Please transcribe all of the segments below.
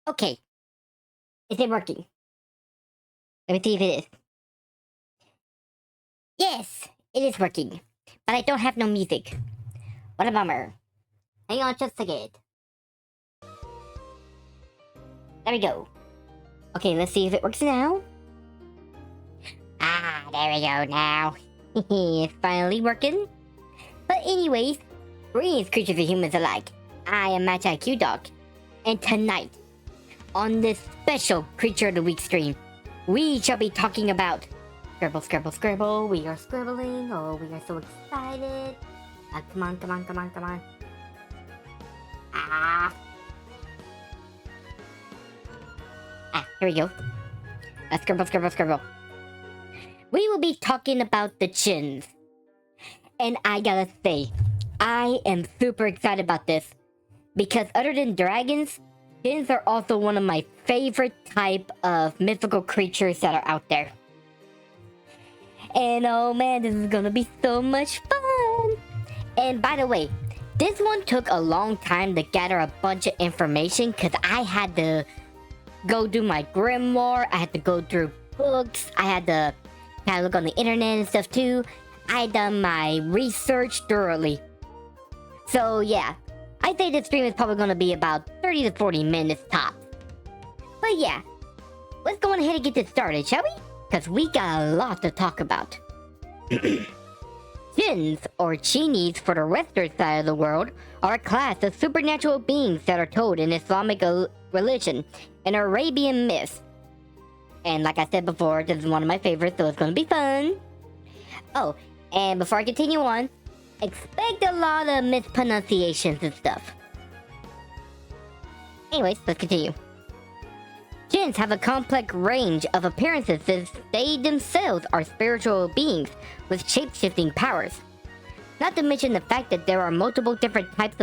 Okay. Is it working? Let me see if it is. Yes, it is working. But I don't have no music. What a bummer. Hang on just a second. There we go. Okay, let's see if it works now. Ah, there we go now. It's finally working. But anyways, greetings creatures and humans alike. I am MagiQDog. And tonight, on this special Creature of the Week stream, we shall be talking about Scribble, Scribble, Scribble. We are scribbling. Oh, we are so excited. Come on, come on, come on, come on. Here we go. Scribble, scribble, scribble. We will be talking about the Djinns. And I gotta say, I am super excited about this. Because other than dragons, Djinns are also one of my favorite type of mythical creatures that are out there. And oh man, this is gonna be so much fun! And by the way, this one took a long time to gather a bunch of information because I had to go do my grimoire, I had to go through books, I had to kind of look on the internet and stuff too. I done my research thoroughly. So yeah, I'd say this stream is probably going to be about 30 to 40 minutes tops. But yeah, let's go on ahead and get this started, shall we? Because we got a lot to talk about. Jinns, or genies for the western side of the world, are a class of supernatural beings that are told in Islamic religion and Arabian myths. And like I said before, this is one of my favorites, so it's going to be fun. Oh, and before I continue on, expect a lot of mispronunciations and stuff. Anyways, let's continue. Jinns have a complex range of appearances since they themselves are spiritual beings with shape-shifting powers. Not to mention the fact that there are multiple different types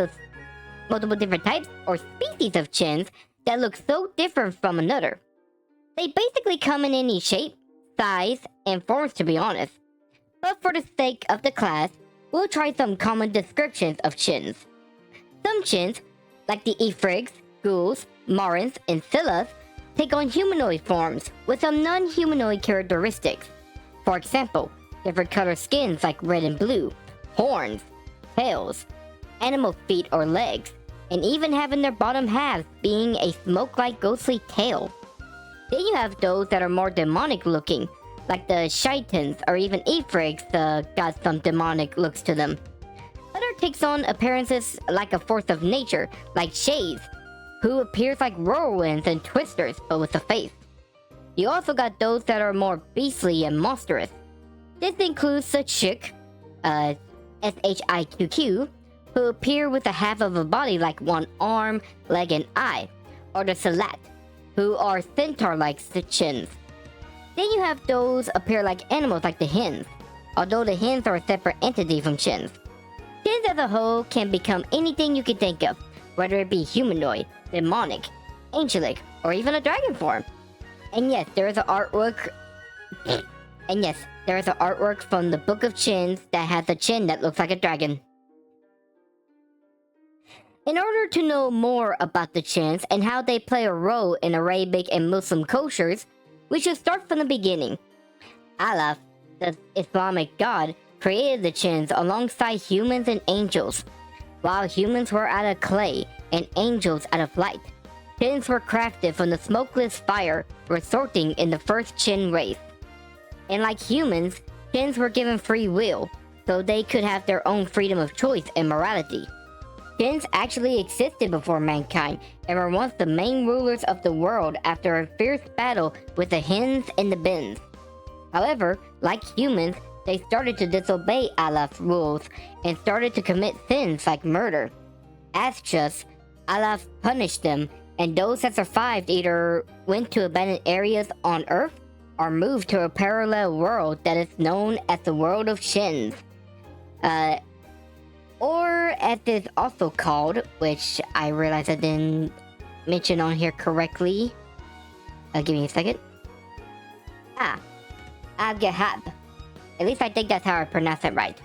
or species of Jinns that look so different from another. They basically come in any shape, size, and forms, to be honest. But for the sake of the class, we'll try some common descriptions of Jinns. Some Jinns, like the Ifrits, Ghuls, Marins, and Silas, take on humanoid forms with some non-humanoid characteristics. For example, different color skins like red and blue, horns, tails, animal feet or legs, and even having their bottom halves being a smoke-like ghostly tail. Then you have those that are more demonic looking, like the Shaitans or even Ifrits got some demonic looks to them. Other takes on appearances like a force of nature, like Shades, who appears like whirlwinds and twisters but with a face. You also got those that are more beastly and monstrous. This includes the Shiqq, Shiqq, who appear with a half of a body like one arm, leg, and eye, or the Sila, who are centaur-like Djinns. Then you have those appear like animals like the Hinns, although the Hinns are a separate entity from Djinns. Djinns as a whole can become anything you can think of, whether it be humanoid, demonic, angelic, or even a dragon form. And yes, there is an artwork from the Book of Djinns that has a Djinn that looks like a dragon. In order to know more about the Djinns and how they play a role in Arabic and Muslim cultures, we should start from the beginning. Allah, the Islamic god, created the Djinns alongside humans and angels. While humans were out of clay and angels out of light, Djinns were crafted from the smokeless fire resulting in the first Jinn race. And like humans, Djinns were given free will, so they could have their own freedom of choice and morality. Djinns actually existed before mankind and were once the main rulers of the world after a fierce battle with the Hinns and the Bins. However, like humans, they started to disobey Allah's rules and started to commit sins like murder. As such, Allah punished them, and those that survived either went to abandoned areas on Earth or moved to a parallel world that is known as the world of Jinns. Or as it's also called, which I realize I didn't mention on here correctly. Give me a second. Al-Ghaib. At least I think that's how I pronounce it right.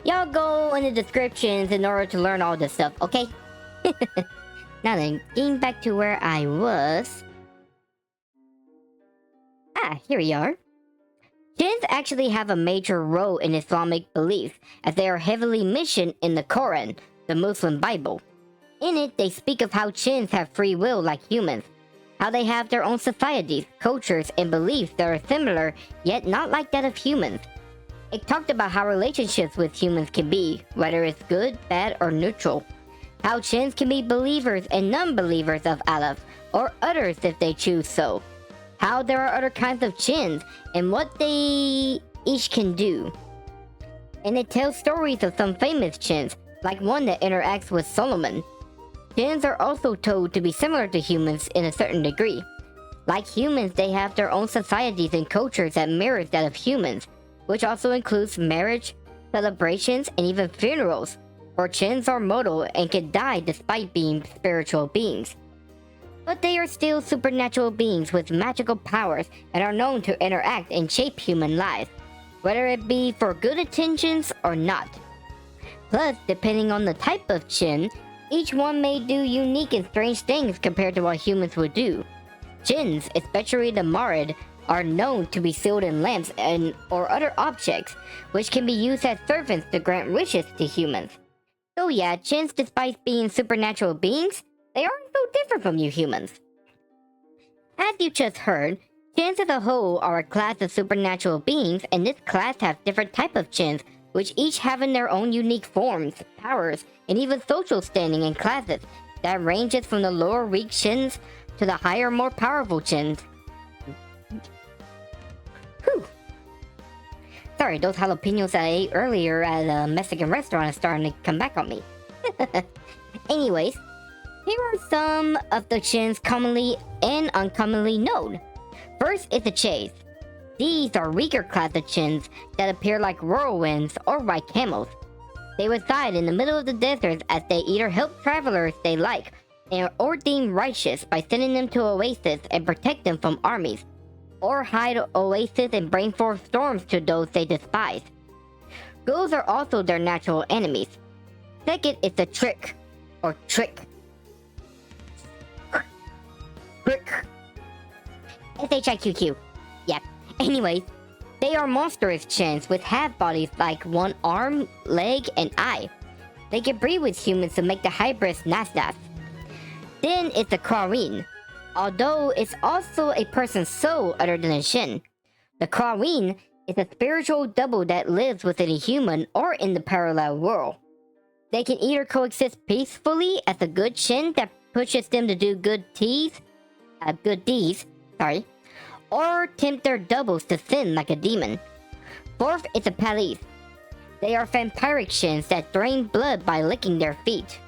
Y'all go in the descriptions in order to learn all this stuff, okay? Now then, getting back to where I was. Here we are. Jinns actually have a major role in Islamic belief, as they are heavily mentioned in the Quran, the Muslim Bible. In it, they speak of how jinns have free will like humans, how they have their own societies, cultures, and beliefs that are similar, yet not like that of humans. It talked about how relationships with humans can be, whether it's good, bad, or neutral. How jinns can be believers and non-believers of Allah, or others if they choose so. How there are other kinds of jinns, and what they each can do. And it tells stories of some famous jinns, like one that interacts with Solomon. Jinns are also told to be similar to humans in a certain degree. Like humans, they have their own societies and cultures that mirror that of humans, which also includes marriage, celebrations, and even funerals, for jinns are mortal and can die despite being spiritual beings. But they are still supernatural beings with magical powers and are known to interact and shape human lives, whether it be for good intentions or not. Plus, depending on the type of jinn, each one may do unique and strange things compared to what humans would do. Jinns, especially the Marid, are known to be sealed in lamps or other objects, which can be used as servants to grant wishes to humans. So yeah, jinns, despite being supernatural beings, they aren't so different from you humans. As you just heard, jinns as a whole are a class of supernatural beings, and this class has different types of jinns, which each have in their own unique forms, powers, and even social standing and classes that ranges from the lower weak jinns to the higher, more powerful jinns. Whew. Sorry, those jalapenos I ate earlier at a Mexican restaurant are starting to come back on me. Anyways, here are some of the jinns commonly and uncommonly known. First is the Chase. These are weaker class of jinns that appear like whirlwinds or white camels. They reside in the middle of the desert as they either help travelers they like or deem righteous by sending them to oases and protect them from armies, or hide oases and bring forth storms to those they despise. Ghouls are also their natural enemies. Second is the Trick, or Trick. Shiqq. Yep. Anyways, they are monstrous jinns with half bodies like one arm, leg, and eye. They can breed with humans to make the hybrids Nasnas. Then it's the Qareen, although it's also a person's soul other than a Jinn. The Qareen is a spiritual double that lives within a human or in the parallel world. They can either coexist peacefully as a good Jinn that pushes them to do good deeds, or tempt their doubles to sin like a demon. Fourth is the Palis. They are vampiric jinns that drain blood by licking their feet.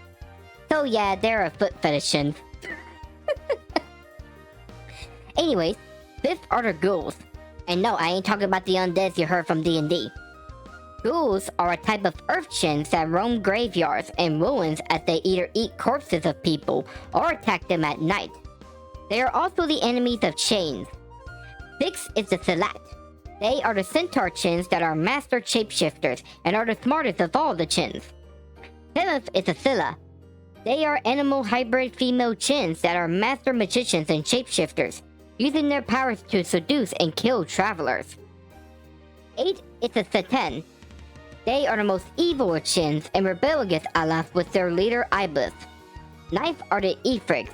So yeah, they're a foot fetish jinn. Anyways, fifth are the ghouls. And no, I ain't talking about the undeads you heard from D&D. Ghouls are a type of earth jinns that roam graveyards and ruins as they either eat corpses of people or attack them at night. They are also the enemies of chains. Sixth is the Sila. They are the centaur jinns that are master shapeshifters and are the smartest of all the jinns. Seventh is the Sila. They are animal hybrid female jinns that are master magicians and shapeshifters, using their powers to seduce and kill travelers. Eighth is the Shaitan. They are the most evil of jinns and rebel against Allah with their leader Iblis. Ninth are the Ifrit.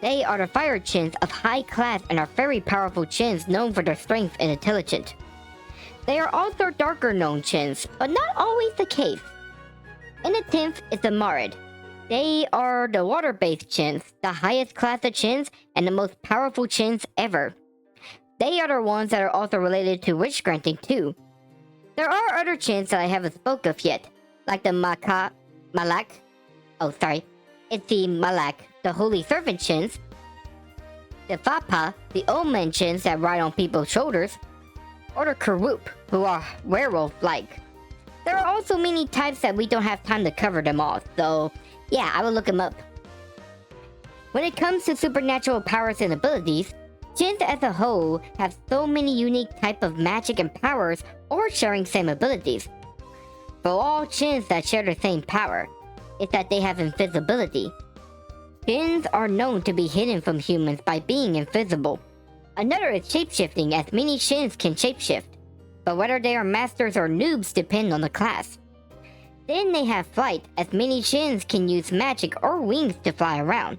They are the fire jinns of high class and are very powerful jinns known for their strength and intelligence. They are also darker known jinns, but not always the case. And the 10th is the Marid. They are the water-based jinns, the highest class of jinns and the most powerful jinns ever. They are the ones that are also related to wish granting too. There are other jinns that I haven't spoke of yet, like the Malak. It's the Malak, the holy servant jinns, the Devalpa, the old man jinns that ride on people's shoulders, or the Qtrub, who are werewolf-like. There are also many types that we don't have time to cover them all, so yeah, I will look them up. When it comes to supernatural powers and abilities, jinns as a whole have so many unique types of magic and powers or sharing same abilities. For all jinns that share the same power, it's that they have invisibility. Djinns are known to be hidden from humans by being invisible. Another is shapeshifting, as many Djinns can shapeshift, but whether they are masters or noobs depend on the class. Then they have flight, as many Djinns can use magic or wings to fly around.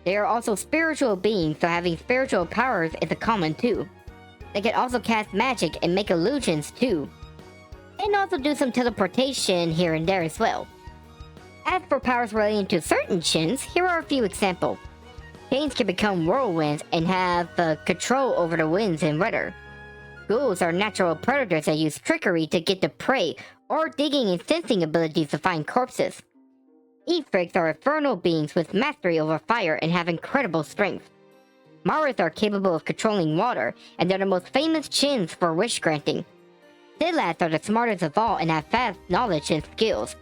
They are also spiritual beings, so having spiritual powers is a common too. They can also cast magic and make illusions too, and also do some teleportation here and there as well. As for powers relating to certain Djinns, here are a few examples. Djinns can become whirlwinds and have control over the winds and weather. Ghouls are natural predators that use trickery to get the prey, or digging and sensing abilities to find corpses. Ifrits are infernal beings with mastery over fire and have incredible strength. Maras are capable of controlling water, and they're the most famous Djinns for wish granting. Silas are the smartest of all and have vast knowledge and skills.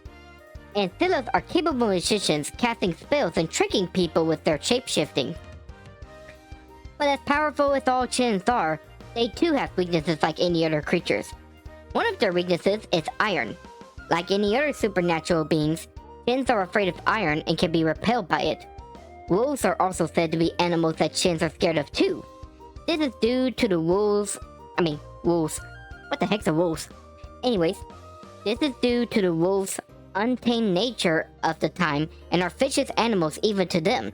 And Silas are capable magicians, casting spells and tricking people with their shapeshifting. But as powerful as all Djinns are, they too have weaknesses like any other creatures. One of their weaknesses is iron. Like any other supernatural beings, Djinns are afraid of iron and can be repelled by it. Wolves are also said to be animals that Djinns are scared of too. This is due to the wolves. What the heck's a wolves? Anyways, this is due to the wolves' untamed nature of the time and are vicious animals even to them.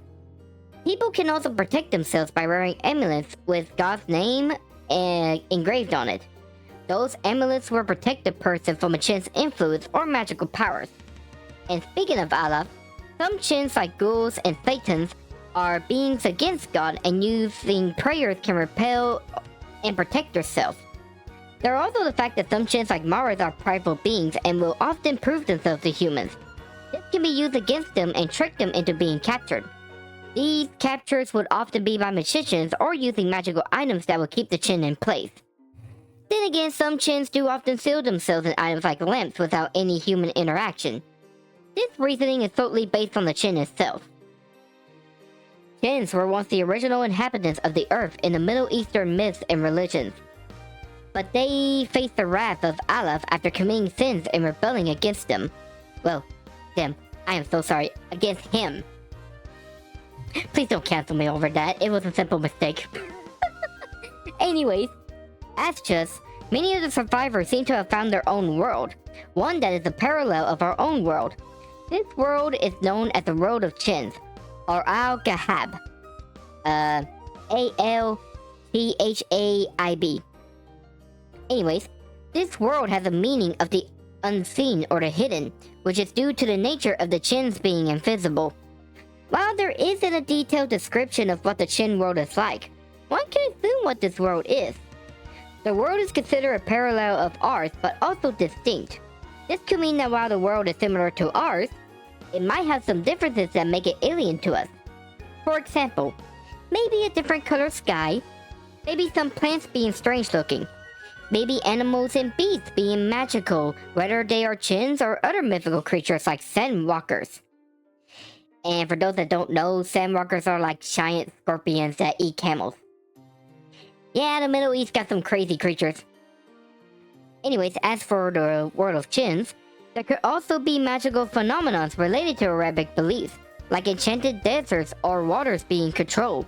People can also protect themselves by wearing amulets with God's name engraved on it. Those amulets will protect the person from a Djinn's influence or magical powers. And speaking of Allah, some Djinns like Ghouls and Satans are beings against God, and using prayers can repel and protect yourself. There are also the fact that some Djinns like Maras are prideful beings and will often prove themselves to humans. This can be used against them and trick them into being captured. These captures would often be by magicians or using magical items that will keep the Djinn in place. Then again, some Djinns do often seal themselves in items like lamps without any human interaction. This reasoning is totally based on the Djinn itself. Djinns were once the original inhabitants of the earth in the Middle Eastern myths and religions. But they faced the wrath of Allah after committing sins and rebelling against them. Well, them. I am so sorry. Against him. Please don't cancel me over that. It was a simple mistake. Anyways, as just, many of the survivors seem to have found their own world. One that is a parallel of our own world. This world is known as the World of Djinns, or Al-Ghaib. Alghaib. Anyways, this world has a meaning of the unseen or the hidden, which is due to the nature of the Djinns being invisible. While there isn't a detailed description of what the Djinn world is like, one can assume what this world is. The world is considered a parallel of ours, but also distinct. This could mean that while the world is similar to ours, it might have some differences that make it alien to us. For example, maybe a different color sky, maybe some plants being strange looking, maybe animals and beasts being magical, whether they are Djinns or other mythical creatures like Sandwalkers. And for those that don't know, Sandwalkers are like giant scorpions that eat camels. Yeah, the Middle East got some crazy creatures. Anyways, as for the world of Djinns, there could also be magical phenomena related to Arabic beliefs, like enchanted deserts or waters being controlled.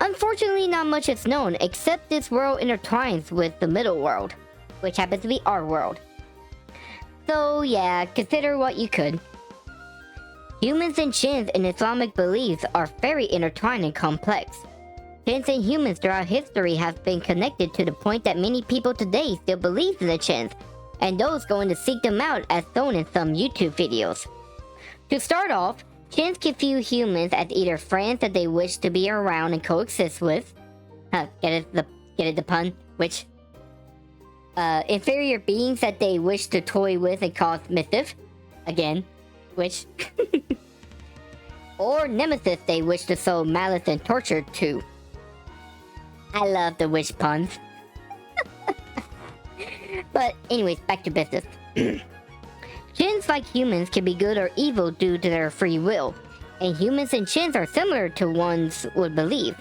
Unfortunately, not much is known, except this world intertwines with the middle world, which happens to be our world. So yeah, consider what you could. Humans and Djinns in Islamic beliefs are very intertwined and complex. Djinns and humans throughout history have been connected to the point that many people today still believe in the Djinns, and those going to seek them out as shown in some YouTube videos. To start off, Djinns can view humans as either friends that they wish to be around and coexist with. Get it the pun? Which? Inferior beings that they wish to toy with and cause mischief. Again, which? Or nemesis they wish to sow malice and torture to. I love the wish puns. But anyways, back to business. Djinns, like humans, can be good or evil due to their free will, and humans and Djinns are similar to ones would believe.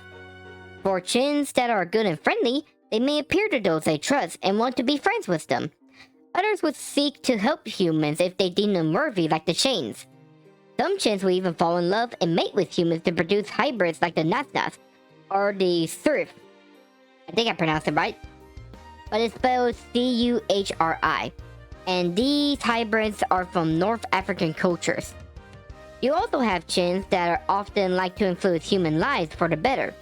For Djinns that are good and friendly, they may appear to those they trust and want to be friends with them. Others would seek to help humans if they deem them worthy, like the Djinns. Some Djinns will even fall in love and mate with humans to produce hybrids like the Nasnas or the Zuhri. I think I pronounced it right. But it's spelled Cuhri. And these hybrids are from North African cultures. You also have Djinns that are often like to influence human lives for the better.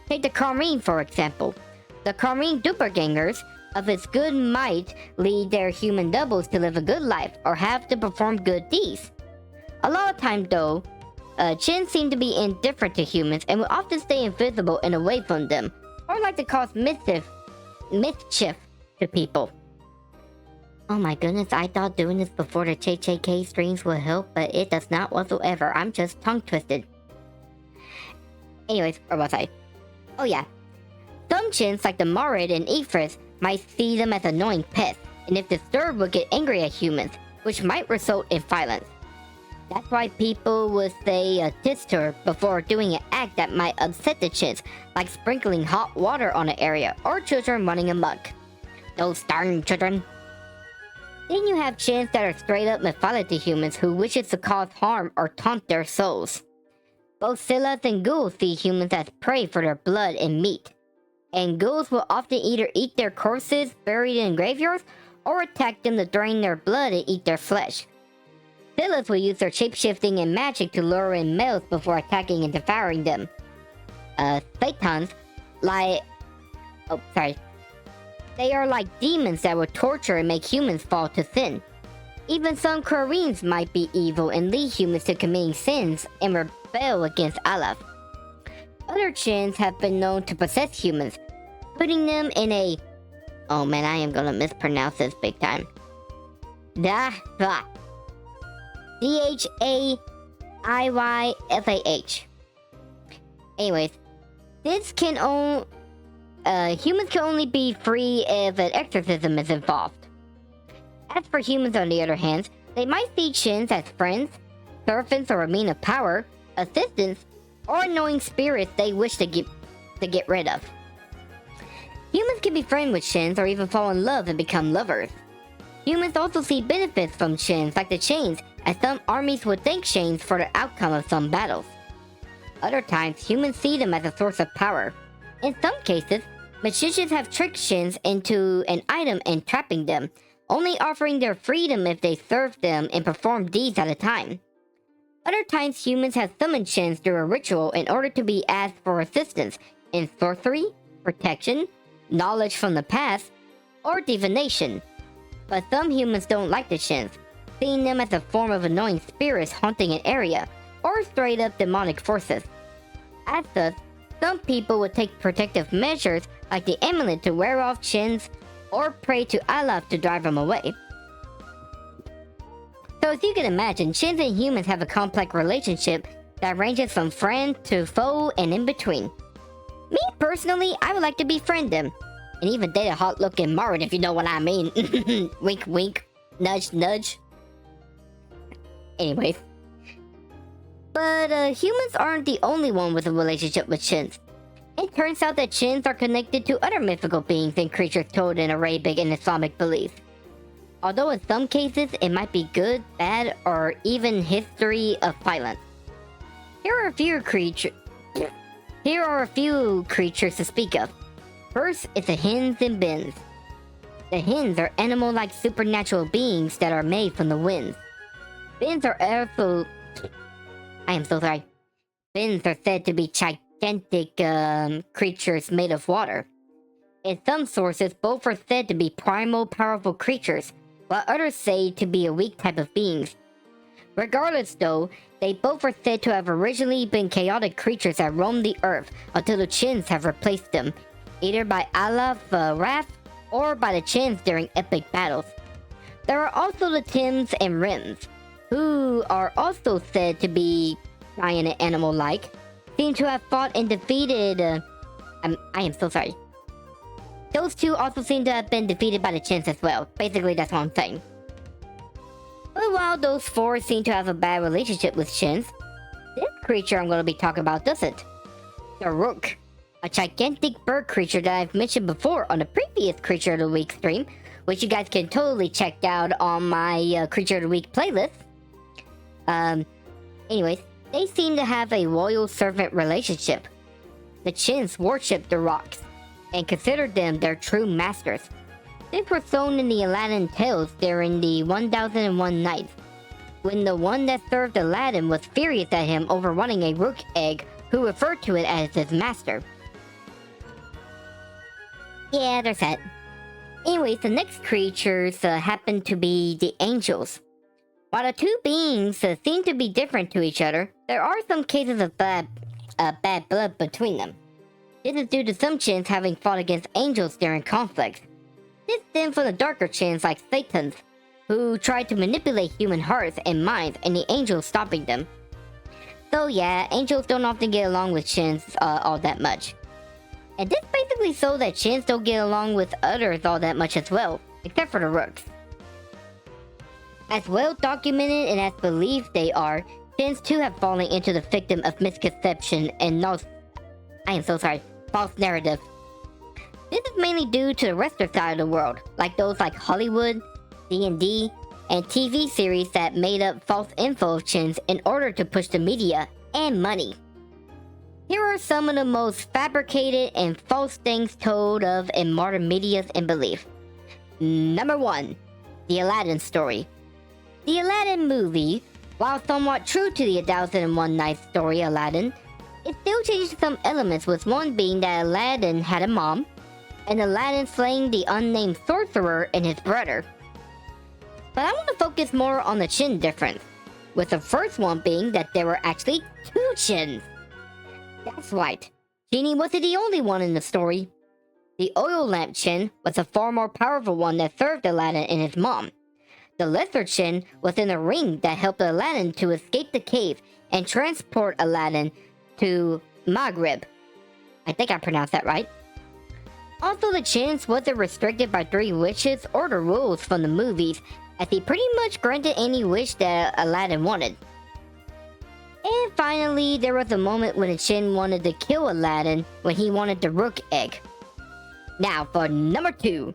Take the Qareen for example. The Qareen doppelgangers of its good might lead their human doubles to live a good life or have to perform good deeds. A lot of times though, Djinns seem to be indifferent to humans and will often stay invisible and away from them, or like to cause mischief to people. Oh my goodness, I thought doing this before the JJK streams would help, but it does not whatsoever. I'm just tongue twisted. Anyways, where was I? Oh yeah. Some Djinns like the Marid and Ifrit might see them as annoying pests, and if disturbed will get angry at humans, which might result in violence. That's why people would say a tistur before doing an act that might upset the Djinns, like sprinkling hot water on an area, or children running amok. Those darn children. Then you have Djinns that are straight up malevolent to humans who wishes to cause harm or taunt their souls. Both Sila and Ghul see humans as prey for their blood and meat. And Ghouls will often either eat their corpses buried in graveyards or attack them to drain their blood and eat their flesh. Silas will use their shapeshifting and magic to lure in males before attacking and devouring them. Shaytans, they are like demons that will torture and make humans fall to sin. Even some Qareens might be evil and lead humans to committing sins and rebel against Allah. Other Djinns have been known to possess humans, putting them in a... Oh man, I am gonna mispronounce this big time. Dulhath. Dhaiyfah. Anyways, this can only... humans can only be free if an exorcism is involved. As for humans on the other hand, they might see Djinns as friends, servants or a mean of power, assistants, or annoying spirits they wish to get rid of. Humans can be friends with Djinns or even fall in love and become lovers. Humans also see benefits from Djinns like the chains, as some armies would thank Djinns for the outcome of some battles. Other times, humans see them as a source of power. In some cases, magicians have tricked Djinns into an item and trapping them, only offering their freedom if they serve them and perform deeds at a time. Other times, humans have summoned Djinns through a ritual in order to be asked for assistance in sorcery, protection, knowledge from the past, or divination. But some humans don't like the Djinns, seeing them as a form of annoying spirits haunting an area, or straight up demonic forces. As such, some people would take protective measures like the amulet to wear off Djinns, or pray to Allah to drive them away. So as you can imagine, Djinns and humans have a complex relationship that ranges from friend to foe and in between. Me personally, I would like to befriend them, and even date a hot looking Marid if you know what I mean. Wink wink, nudge nudge. Anyways. But humans aren't the only one with a relationship with Djinns. It turns out that Djinns are connected to other mythical beings and creatures told in Arabic and Islamic beliefs. Although in some cases it might be good, bad, or even history of violence. Here are a few creatures to speak of. First is the Hinns and Binns. The Hinns are animal-like supernatural beings that are made from the winds. Binns are also... I am so sorry. Binns are said to be gigantic creatures made of water. In some sources, both are said to be primal, powerful creatures, while others say to be a weak type of beings. Regardless though, they both are said to have originally been chaotic creatures that roamed the earth until the Djinns have replaced them, either by Allah's wrath or by the Djinns during epic battles. There are also the Tims and Rims, who are also said to be giant and animal-like, seem to have fought and defeated... I am so sorry. Those two also seem to have been defeated by the Djinns as well. Basically, that's what I'm saying. But while those four seem to have a bad relationship with Djinns, this creature I'm going to be talking about doesn't. The Rook, a gigantic bird creature that I've mentioned before on the previous Creature of the Week stream, which you guys can totally check out on my Creature of the Week playlist. Anyways, they seem to have a loyal servant relationship. The Djinns worship the rocks and consider them their true masters. This was shown in the Aladdin tales during the 1001 Nights, when the one that served Aladdin was furious at him over wanting a rook egg, who referred to it as his master. Yeah, there's that. Anyways, the next creatures happen to be the angels. While the two beings seem to be different to each other, there are some cases of bad blood between them. This is due to some Djinns having fought against angels during conflicts. This stems from the darker Djinns like Satans, who tried to manipulate human hearts and minds, and the angels stopping them. So yeah, angels don't often get along with Djinns all that much. And this basically shows that Djinns don't get along with others all that much as well, except for the rooks. As well documented and as believed they are, Djinns too have fallen into the victim of misconception and false narrative. This is mainly due to the Western side of the world, like those like Hollywood, D&D, and TV series that made up false info of Djinns in order to push the media and money. Here are some of the most fabricated and false things told of in modern media and belief. Number 1. The Aladdin story. The Aladdin movie, while somewhat true to the 1001 Nights story Aladdin, it still changes some elements, with one being that Aladdin had a mom, and Aladdin slaying the unnamed sorcerer and his brother. But I want to focus more on the Djinn difference, with the first one being that there were actually 2 Djinns. That's right, Genie wasn't the only one in the story. The oil lamp Djinn was a far more powerful one that served Aladdin and his mom. The lesser Djinn was in a ring that helped Aladdin to escape the cave and transport Aladdin to Maghrib. I think I pronounced that right. Also, the Djinns wasn't restricted by 3 wishes or the rules from the movies, as he pretty much granted any wish that Aladdin wanted. And finally, there was a moment when a Djinn wanted to kill Aladdin when he wanted the rook egg. Now for number 2,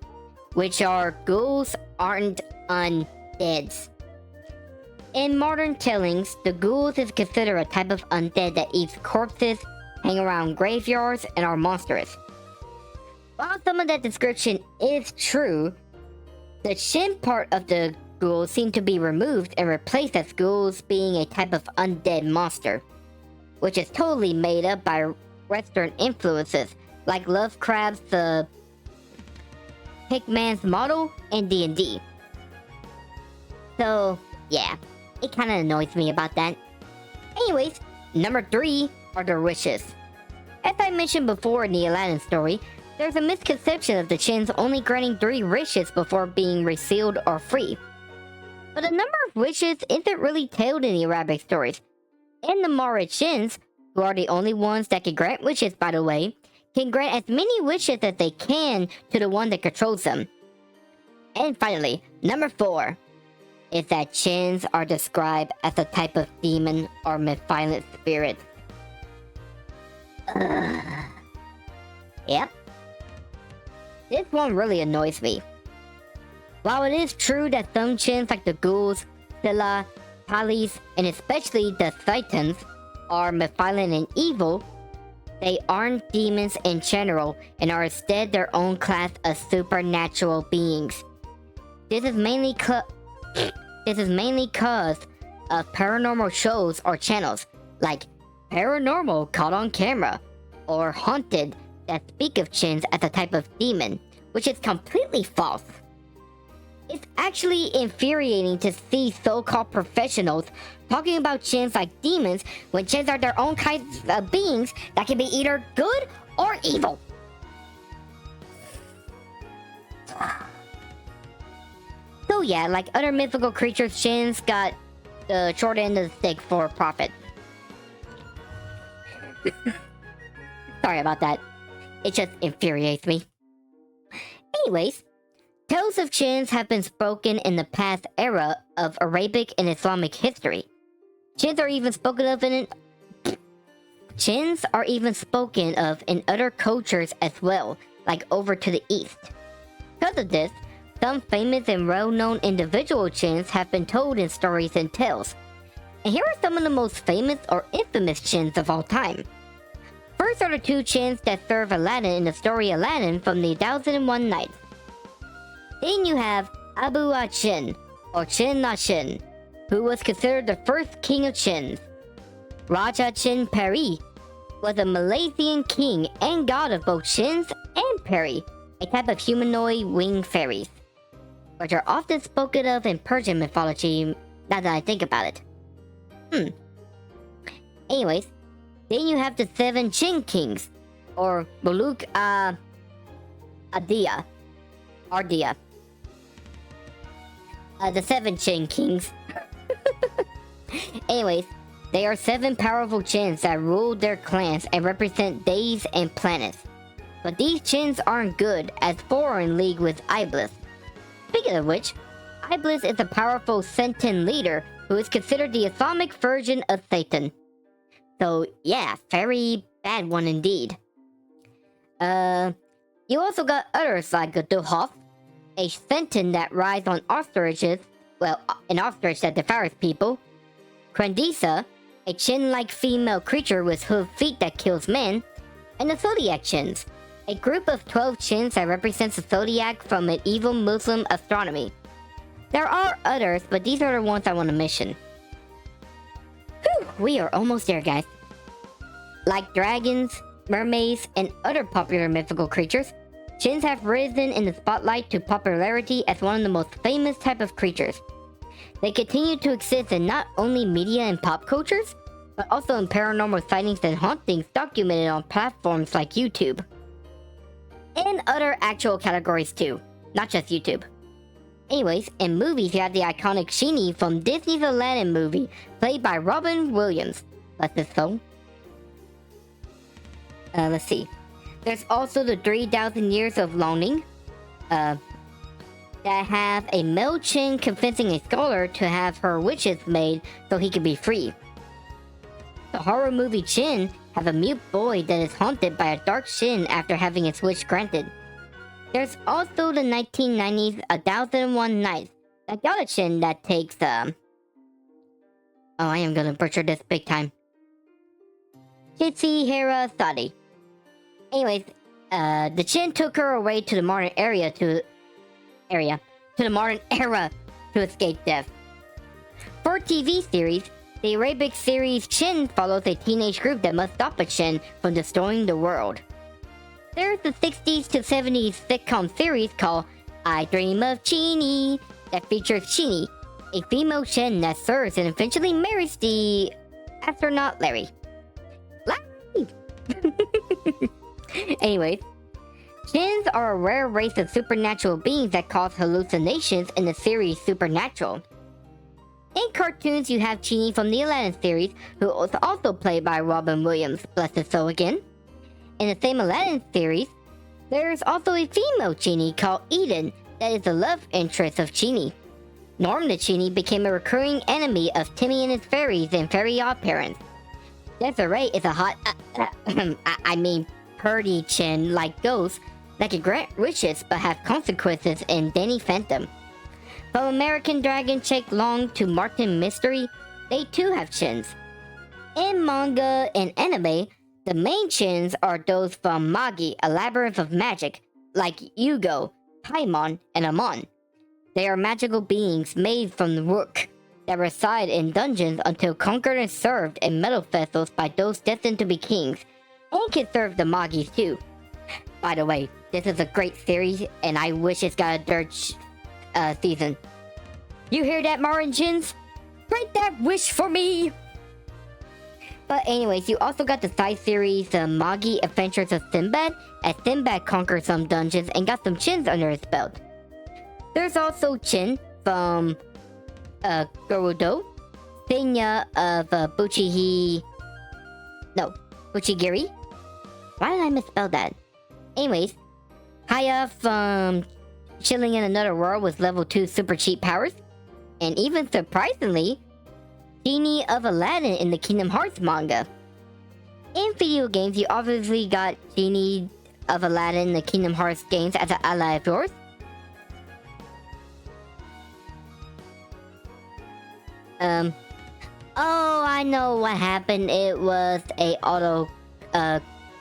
which are ghouls aren't undeads. In modern tellings, the ghouls is considered a type of undead that eats corpses, hang around graveyards, and are monstrous. While some of that description is true, the Djinn part of the ghouls seem to be removed and replaced as ghouls being a type of undead monster, which is totally made up by Western influences like Lovecraft's the Hickman's model and D&D. So yeah, it kinda annoys me about that. Anyways, number 3 are their wishes. As I mentioned before in the Aladdin story, there's a misconception of the Djinns only granting 3 wishes before being resealed or free. But a number of wishes isn't really told in the Arabic stories. And the Marid Djinns, who are the only ones that can grant wishes by the way, can grant as many wishes as they can to the one that controls them. And finally, number 4 is that Djinns are described as a type of demon or malevolent spirit. Yep. This one really annoys me. While it is true that some Djinns like the ghouls, Sila, Palis, and especially the Shaytans are malevolent and evil, they aren't demons in general and are instead their own class of supernatural beings. This is mainly cause of paranormal shows or channels like Paranormal Caught on Camera or Haunted that speak of Djinns as a type of demon, which is completely false. It's actually infuriating to see so-called professionals talking about Djinns like demons when Djinns are their own kinds of beings that can be either good or evil. So yeah, like other mythical creatures, Djinns got the short end of the stick for profit. Sorry about that. It just infuriates me. Anyways, tales of Djinns have been spoken in the past era of Arabic and Islamic history. Djinns are even spoken of in other cultures as well, like over to the east. Because of this, some famous and well-known individual Djinns have been told in stories and tales. And here are some of the most famous or infamous Djinns of all time. First are the two Djinns that serve Aladdin in the story Aladdin from the 1001 Nights. Then you have Abu al-Jinn, or Jinn al-Jinn, who was considered the first king of Djinns. Raja Jinn Peri was a Malaysian king and god of both Djinns and Peri, a type of humanoid winged fairies, which are often spoken of in Persian mythology now that I think about it. Anyways, then you have the 7 Jinn kings, or Muluk Ardiya. The 7 Jinn kings. Anyways, they are 7 powerful Djinns that rule their clans and represent days and planets. But these Djinns aren't good, as 4 are in league with Iblis. Speaking of which, Iblis is a powerful sentient leader who is considered the Islamic version of Satan. So yeah, very bad one indeed. You also got others like Dulhath, a sentient that rides on ostriches, well, an ostrich that devours people. Qandisa, a Jinn-like female creature with hooved feet that kills men. And the Zodiac Djinns, a group of 12 Djinns that represents the zodiac from medieval Muslim astronomy. There are others, but these are the ones I want to mention. Whew, we are almost there, guys. Like dragons, mermaids, and other popular mythical creatures, Djinns have risen in the spotlight to popularity as one of the most famous type of creatures. They continue to exist in not only media and pop cultures, but also in paranormal sightings and hauntings documented on platforms like YouTube. And other actual categories too, not just YouTube. Anyways, in movies you have the iconic Genie from Disney's Aladdin movie, played by Robin Williams. Bless his soul. Let's see. There's also the 3,000 Years of Longing, that have a male Djinn convincing a scholar to have her wishes made so he can be free. The horror movie Djinn have a mute boy that is haunted by a dark Djinn after having his wish granted. There's also the 1990s 1001 Nights that got a Djinn that takes oh, I am gonna butcher this big time. Jitsi Hera Thadi. Anyways, the Djinn took her away to the modern to the modern era to escape death. For TV series, the Arabic series Djinn follows a teenage group that must stop a Djinn from destroying the world. There's the 60s to 70s sitcom series called I Dream of Genie that features Genie, a female Djinn that serves and eventually marries the astronaut Larry. Anyways, Djinns are a rare race of supernatural beings that cause hallucinations in the series Supernatural. In cartoons, you have Genie from the Aladdin series, who was also played by Robin Williams, bless his soul again. In the same Aladdin series, there is also a female Genie called Eden that is the love interest of Genie. Norm the Genie became a recurring enemy of Timmy and his fairies in Fairy Odd Parents. Desiree is a hot, purdy Djinn like ghosts that can grant wishes but have consequences in Danny Phantom. From American Dragon Jake Long to Martin Mystery, they too have Djinns. In manga and anime, the main Djinns are those from Magi, a labyrinth of magic, like Yugo, Paimon, and Amon. They are magical beings made from the rook that reside in dungeons until conquered and served in metal vessels by those destined to be kings, and can serve the Magis too. By the way, this is a great series, and I wish it's got a third season. You hear that, Marin Djinns? Grant that wish for me! But anyways, you also got the side series, The Magi Adventures of Sinbad, as Sinbad conquered some dungeons and got some Djinns under his belt. There's also Djinn from Gerudo, Senya of Buchigiri. Why did I misspell that? Anyways, Haya from Chilling in Another World with level 2 super cheat powers. And even surprisingly, Genie of Aladdin in the Kingdom Hearts manga. In video games, you obviously got Genie of Aladdin in the Kingdom Hearts games as an ally of yours. Oh, I know what happened. It was a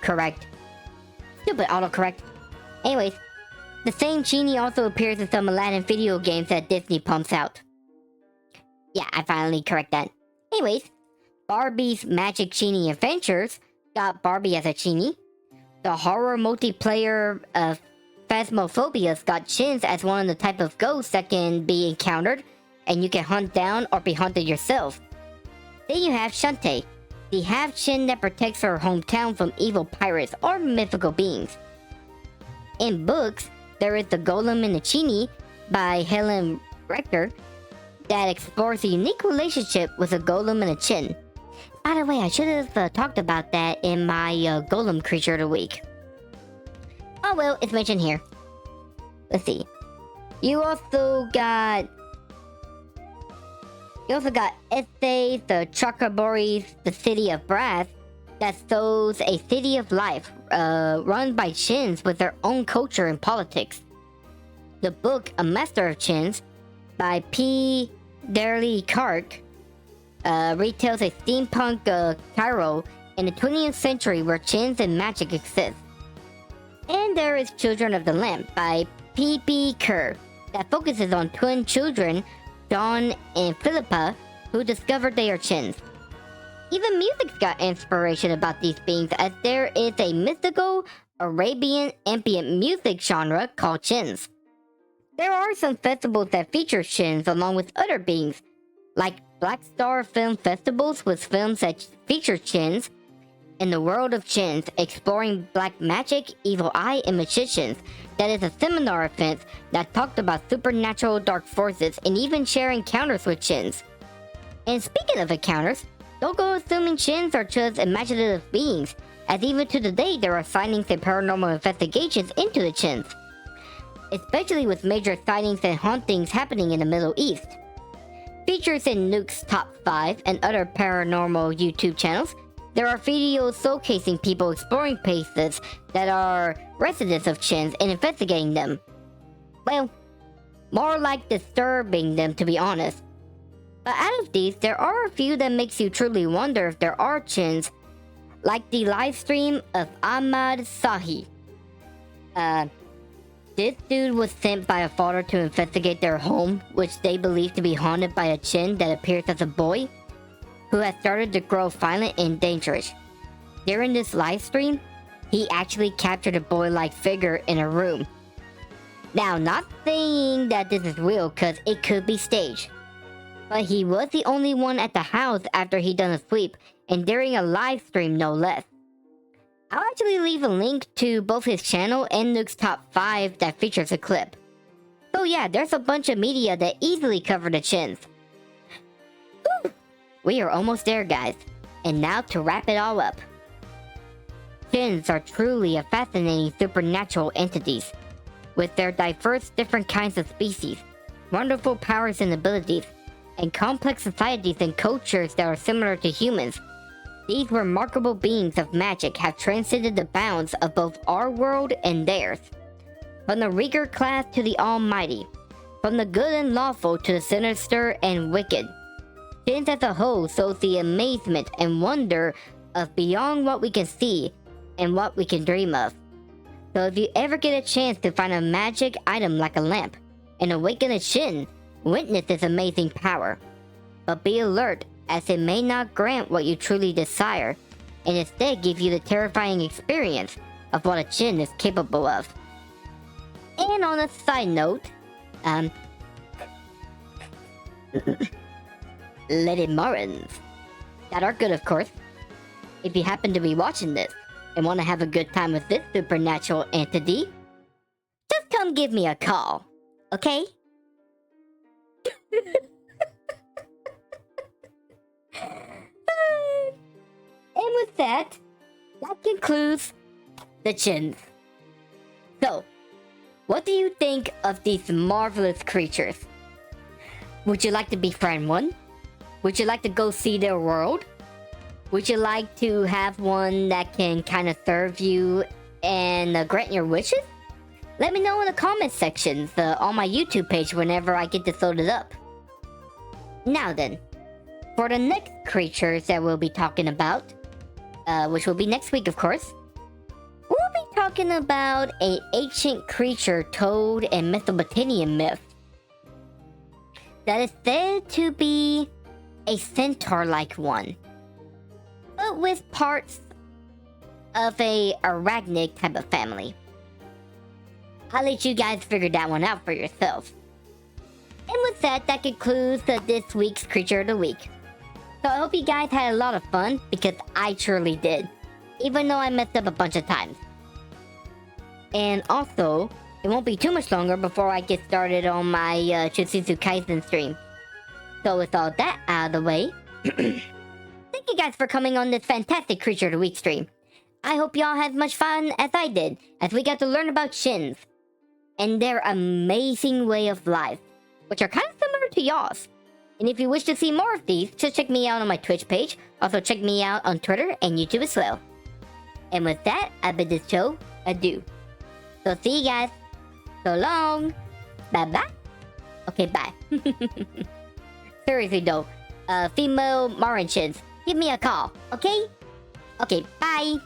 correct. Stupid autocorrect. Anyways, the same genie also appears in some Aladdin video games that Disney pumps out. Yeah, I finally correct that. Anyways, Barbie's Magic Genie Adventures got Barbie as a genie. The horror multiplayer of Phasmophobia's got Djinns as one of the type of ghosts that can be encountered, and you can hunt down or be hunted yourself. Then you have Shantae, the half-Djinn that protects her hometown from evil pirates or mythical beings. In books, there is The Golem and the Genie by Helen Rector that explores a unique relationship with a golem and a Djinn. By the way, I should have talked about that in my Golem Creature of the Week. Oh well, it's mentioned here. Let's see. You also got Esthe, the Chakraborys, the City of Brass, that shows a city of life run by Djinns with their own culture and politics. The book A Master of Djinns by P. Darley Clark retells a steampunk Cairo in the 20th century where Djinns and magic exist. And there is Children of the Lamp by P.P. Kerr that focuses on twin children, John and Philippa, who discovered they are Djinns. Even music's got inspiration about these beings, as there is a mystical Arabian ambient music genre called Djinns. There are some festivals that feature Djinns along with other beings, like Black Star Film Festivals with films that feature Djinns, in the World of Djinns, exploring black magic, evil eye, and magicians. That is a seminar event that talked about supernatural dark forces and even share encounters with Djinns. And speaking of encounters, don't go assuming Djinns are just imaginative beings, as even to the day there are sightings and paranormal investigations into the Djinns, especially with major sightings and hauntings happening in the Middle East. Features in Nuke's Top 5 and other paranormal YouTube channels, there are videos showcasing people exploring places that are residents of Djinns and investigating them. Well, more like disturbing them, to be honest. But out of these, there are a few that makes you truly wonder if there are Djinns, like the live stream of Admad Salhi. This dude was sent by a father to investigate their home, which they believe to be haunted by a Djinn that appears as a boy, who has started to grow violent and dangerous. During this live stream, he actually captured a boy-like figure in a room. Now, not saying that this is real, cause it could be staged. But he was the only one at the house after he done a sweep, and during a live stream no less. I'll actually leave a link to both his channel and Nuke's Top 5 that features a clip. So yeah, there's a bunch of media that easily cover the Djinns. Whew. We are almost there, guys. And now to wrap it all up. Djinns are truly a fascinating supernatural entities, with their diverse different kinds of species, wonderful powers and abilities, and complex societies and cultures that are similar to humans. These remarkable beings of magic have transcended the bounds of both our world and theirs. From the Rieger class to the almighty, from the good and lawful to the sinister and wicked. Djinns as a whole shows the amazement and wonder of beyond what we can see and what we can dream of. So if you ever get a chance to find a magic item like a lamp and awaken a Djinn, witness this amazing power. But be alert, as it may not grant what you truly desire, and instead give you the terrifying experience of what a Djinn is capable of. And on a side note, Lady Morans, that are good, of course. If you happen to be watching this and want to have a good time with this supernatural entity, just come give me a call, okay? And with that concludes the Djinns. So, what do you think of these marvelous creatures? Would you like to befriend one? Would you like to go see their world? Would you like to have one that can kind of serve you and grant your wishes? Let me know in the comment sections on my YouTube page whenever I get this loaded up. Now then, For the next creatures that we'll be talking about, which will be next week, of course, we'll be talking about an ancient creature told in Mesopotamian myth that is said to be a centaur-like one, but with parts of a arachnid type of family. I'll let you guys figure that one out for yourself. And with that, that concludes this week's Creature of the Week. So I hope you guys had a lot of fun, because I truly did, even though I messed up a bunch of times. And also, it won't be too much longer before I get started on my Jujutsu Kaisen stream. So with all that out of the way, thank you guys for coming on this fantastic Creature of the Week stream. I hope y'all had as much fun as I did, as we got to learn about Djinns and their amazing way of life, which are kind of similar to y'all's. And if you wish to see more of these, just check me out on my Twitch page. Also check me out on Twitter and YouTube as well. And with that, I bid this show adieu. So see you guys. So long. Bye bye. Okay, bye. Seriously though, female Mauritians, give me a call, okay? Okay, bye.